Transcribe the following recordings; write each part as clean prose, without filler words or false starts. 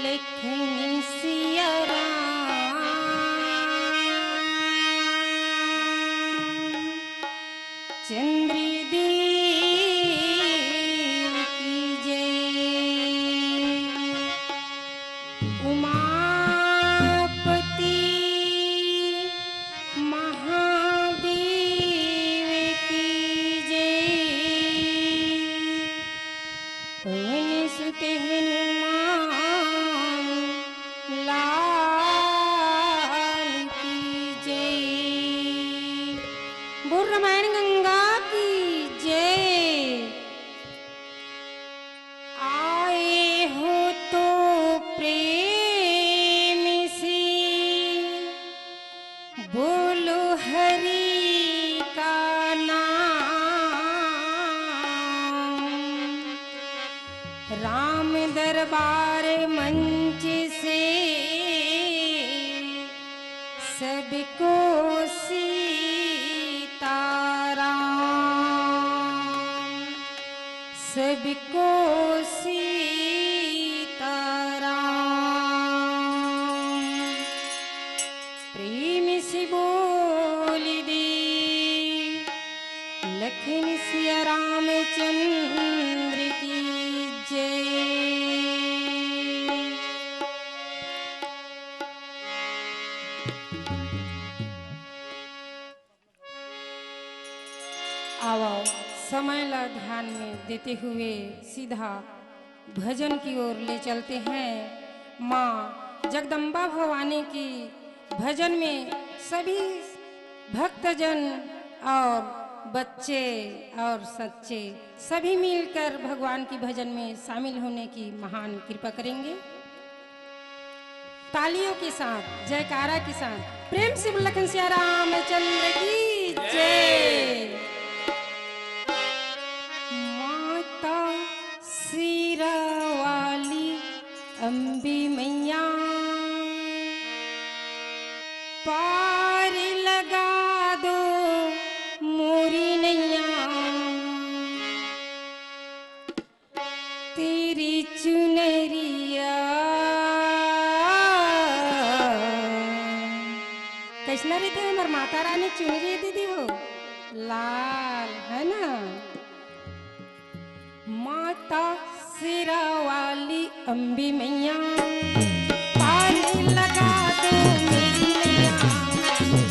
लिखनी सिया राम, चंद्री देव की जय, उमापति महादेव की जय, पवन सुत हनुमान लाल की जय, बोल रामायण गंगा की जय। आए हो तो प्रेम से बोलो हरि का नाम, राम दरबार मंच से सबको सीताराम, सबको सीताराम, प्रेम से बोल दे लखन सिया रामचंद्र की जय। आओ समय ला ध्यान में देते हुए सीधा भजन की ओर ले चलते हैं। माँ जगदम्बा भवानी की भजन में सभी भक्तजन और बच्चे और सच्चे सभी मिलकर भगवान की भजन में शामिल होने की महान कृपा करेंगे। तालियों के साथ, जयकारा के साथ प्रेम से लखन सिया रामचंद्र की जय। माता सिरा वाली अम्बी मैया पार लगा दो मोरी नैया, तेरी चुनरिया कैसना रहते हैं हमार माता रानी चुनरी दीदी हो लाल है ना। माता सिरा वाली अम्बी मैया पार लगा दो मेरी नैया,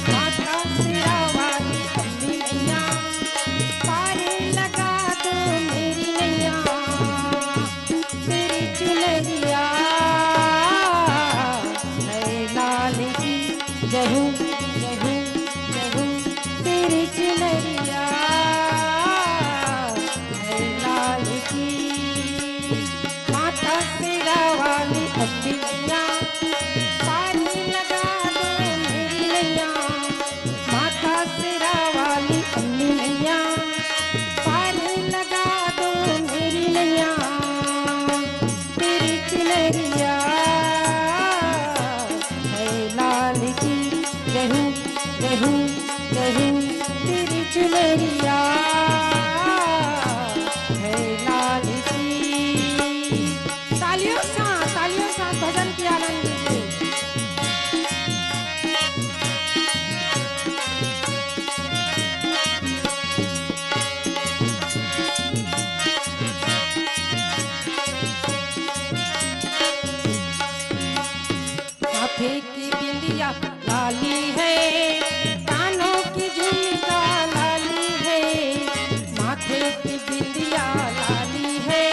माता सिरा वाली अम्बी मैया पार लगा दो मेरी नैया, तेरी चुनरिया है लाल की जहू जहू जहू, तेरी चुनरिया है लाल की। माता सिरा वाली अम्बी मैया पार लगा दो मेरी नैया, माता सिरा वाली अम्बी मैया पार लगा दो मेरी नैया, तेरी चुनरिया है लाल की जहू जहू जहू, तेरी चुनरिया है लाल की। तालियों साथ भजन की आनंद लीजिए। माथे की बिंदिया लाली है, कानों की झुमका लाली है, माथे की बिंदिया लाली है,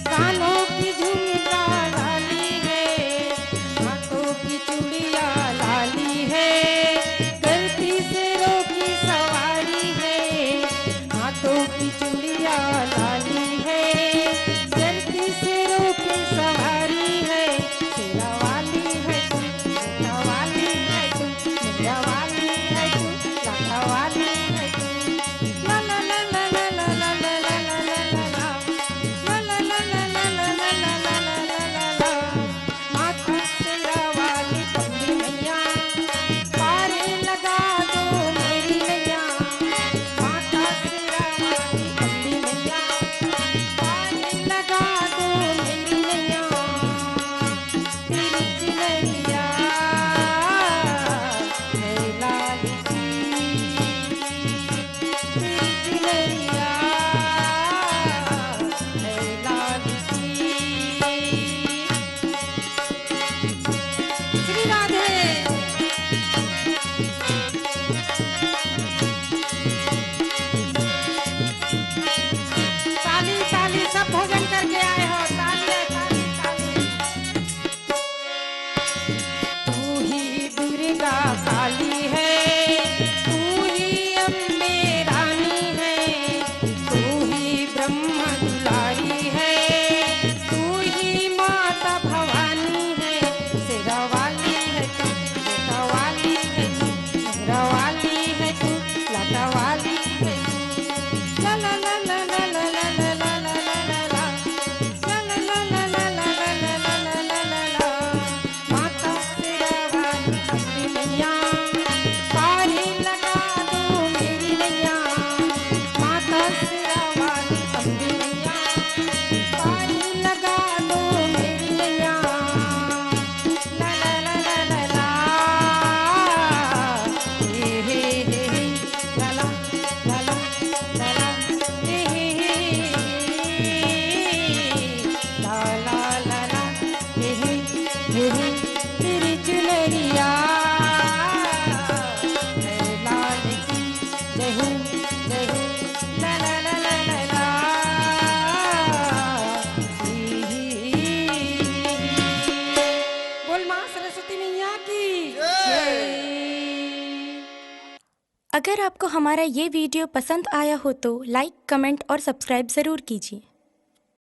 कानों की झुमका लाली है, हाथों की चूड़िया लाली है, करती शेरों की सवारी है, हाथों की चूड़िया लाली है, करती शेरों की सवारी है, शेरा वाली है तू, शेरा वाली है तू, शेरा वाली है तू, लाखा वाली है तू, ला ला ला ला ला ला ला ला ला ला ला ला, ला ला ला ला ला ला ला ला ला ला ला। माता सिरा वाली अम्बी मैया पार लगा दो मेरी नैया, माता सिरा वाली ब्रह्मा दुलारी है, तू ही माता भवानी है, शेरावाली है तू, लटावाली है तू, शेरावाली है तू, लटावाली है तू। ला ला ला ला ला ला ला ला ला ला ला ला ला। ला ला ला ला ला ला ला ला ला ला ला ला ला। माता शेरावाली अपनी मैया, पारी लगा दो मेरी नैया। माता शेरावाली अपनी मैया, पारी लगा दो मेरी नैया। ला ला ला ला ला ला। हे हे हे हे। ला ला ला ला ला ला। हे हे हे हे। ला ला ला ला। हे हे हे हे। तेरी चुनरिया है लाल की, जय हो जय हो। ला ला ला ला ला ला। ही ही ही। बोल माँ सरस्वती मैया की जय। अगर आपको हमारा ये वीडियो पसंद आया हो तो लाइक, कमेंट और सब्सक्राइब ज़रूर कीजिए।